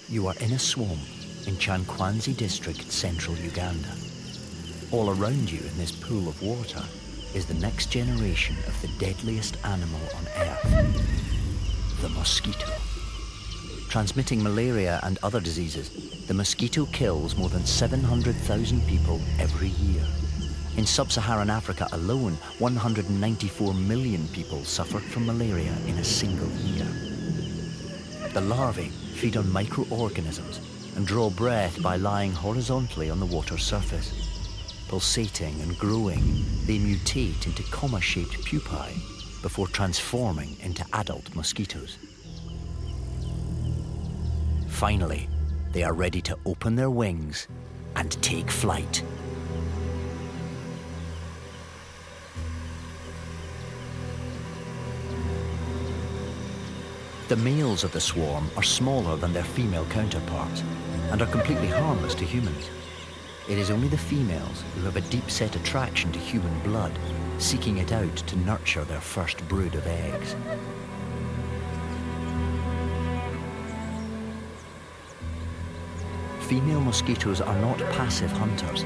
You are in a swamp in Chankwanzi district, central Uganda. All around you in this pool of water is the next generation of the deadliest animal on Earth, the mosquito. Transmitting malaria and other diseases, the mosquito kills more than 700,000 people every year. In sub-Saharan Africa alone, 194 million people suffered from malaria in a single year. The larvae feed on microorganisms and draw breath by lying horizontally on the water's surface. Pulsating and growing, they mutate into comma-shaped pupae before transforming into adult mosquitoes. Finally, they are ready to open their wings and take flight. The males of the swarm are smaller than their female counterparts and are completely harmless to humans. It is only the females who have a deep-set attraction to human blood, seeking it out to nurture their first brood of eggs. Female mosquitoes are not passive hunters.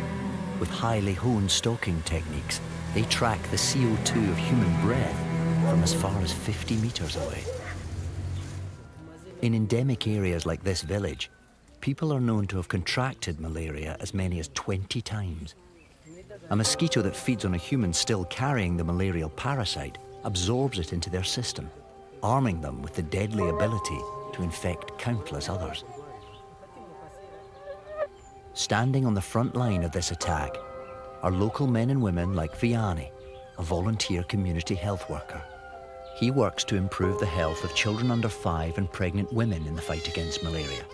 With highly honed stalking techniques, they track the CO2 of human breath from as far as 50 meters away. In endemic areas like this village, people are known to have contracted malaria as many as 20 times. A mosquito that feeds on a human still carrying the malarial parasite absorbs it into their system, arming them with the deadly ability to infect countless others. Standing on the front line of this attack are local men and women like Vianney, a volunteer community health worker. He works to improve the health of children under 5 and pregnant women in the fight against malaria.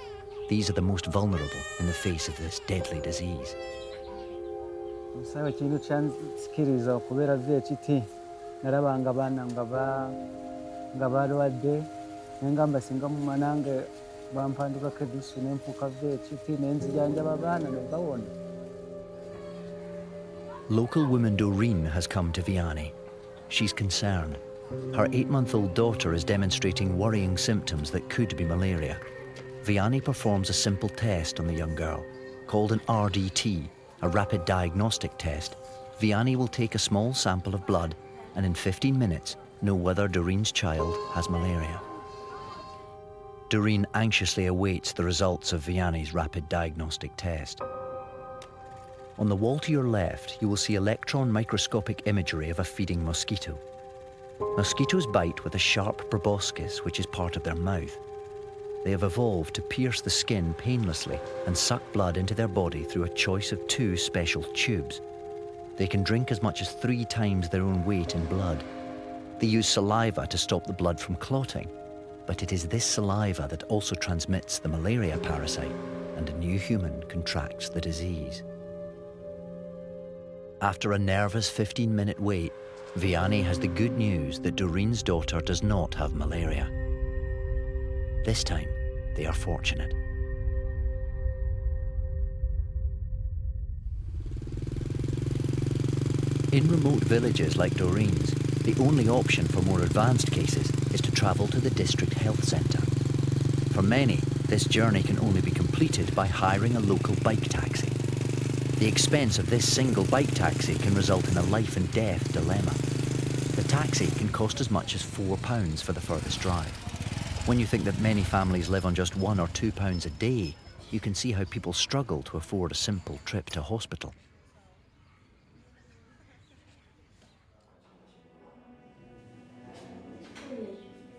These are the most vulnerable in the face of this deadly disease. Local woman Doreen has come to Vianney. She's concerned. Her 8-month-old daughter is demonstrating worrying symptoms that could be malaria. Vianney performs a simple test on the young girl, called an RDT, a rapid diagnostic test. Vianney will take a small sample of blood and in 15 minutes know whether Doreen's child has malaria. Doreen anxiously awaits the results of Vianney's rapid diagnostic test. On the wall to your left, you will see electron microscopic imagery of a feeding mosquito. Mosquitoes bite with a sharp proboscis, which is part of their mouth. They have evolved to pierce the skin painlessly and suck blood into their body through a choice of 2 special tubes. They can drink as much as 3 times their own weight in blood. They use saliva to stop the blood from clotting, but it is this saliva that also transmits the malaria parasite, and a new human contracts the disease. After a nervous 15-minute wait, Vianney has the good news that Doreen's daughter does not have malaria. This time, they are fortunate. In remote villages like Doreen's, the only option for more advanced cases is to travel to the district health centre. For many, this journey can only be completed by hiring a local bike taxi. The expense of this single bike taxi can result in a life and death dilemma. The taxi can cost as much as £4 for the furthest drive. When you think that many families live on just £1 or £2 a day, you can see how people struggle to afford a simple trip to hospital.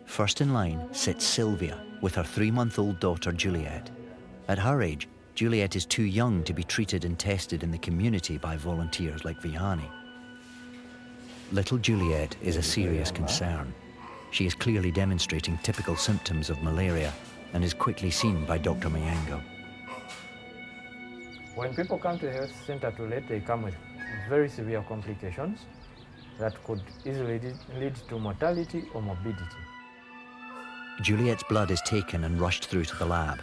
First in line sits Sylvia with her 3-month-old daughter Juliet. At her age, Juliet is too young to be treated and tested in the community by volunteers like Vianney. Little Juliet is a serious concern. She is clearly demonstrating typical symptoms of malaria and is quickly seen by Dr. Mayango. When people come to the health center too late, they come with very severe complications that could easily lead to mortality or morbidity. Juliet's blood is taken and rushed through to the lab.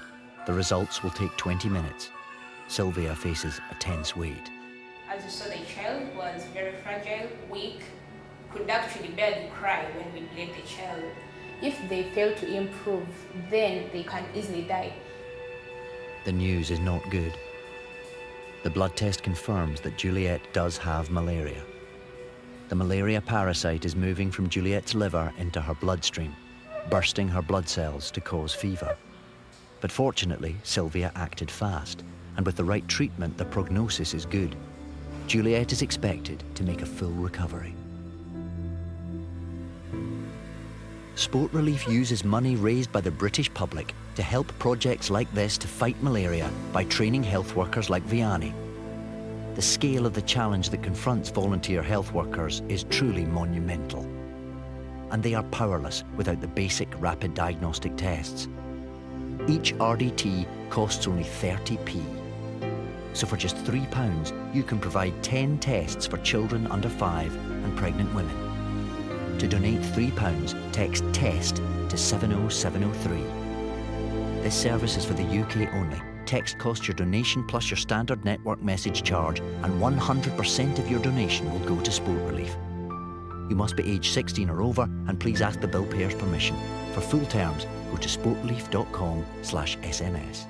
The results will take 20 minutes. Sylvia faces a tense wait. As you saw, the child was very fragile, weak, could actually barely cry when we bled the child. If they fail to improve, then they can easily die. The news is not good. The blood test confirms that Juliet does have malaria. The malaria parasite is moving from Juliet's liver into her bloodstream, bursting her blood cells to cause fever. But fortunately, Sylvia acted fast, and with the right treatment, the prognosis is good. Juliet is expected to make a full recovery. Sport Relief uses money raised by the British public to help projects like this to fight malaria by training health workers like Vianney. The scale of the challenge that confronts volunteer health workers is truly monumental. And they are powerless without the basic rapid diagnostic tests. Each RDT costs only 30p. So for just £3, you can provide 10 tests for children under 5 and pregnant women. To donate £3, text TEST to 70703. This service is for the UK only. Text costs your donation plus your standard network message charge, and 100% of your donation will go to Sport Relief. You must be aged 16 or over, and please ask the bill payer's permission. For full terms, go to sportrelief.com/SMS.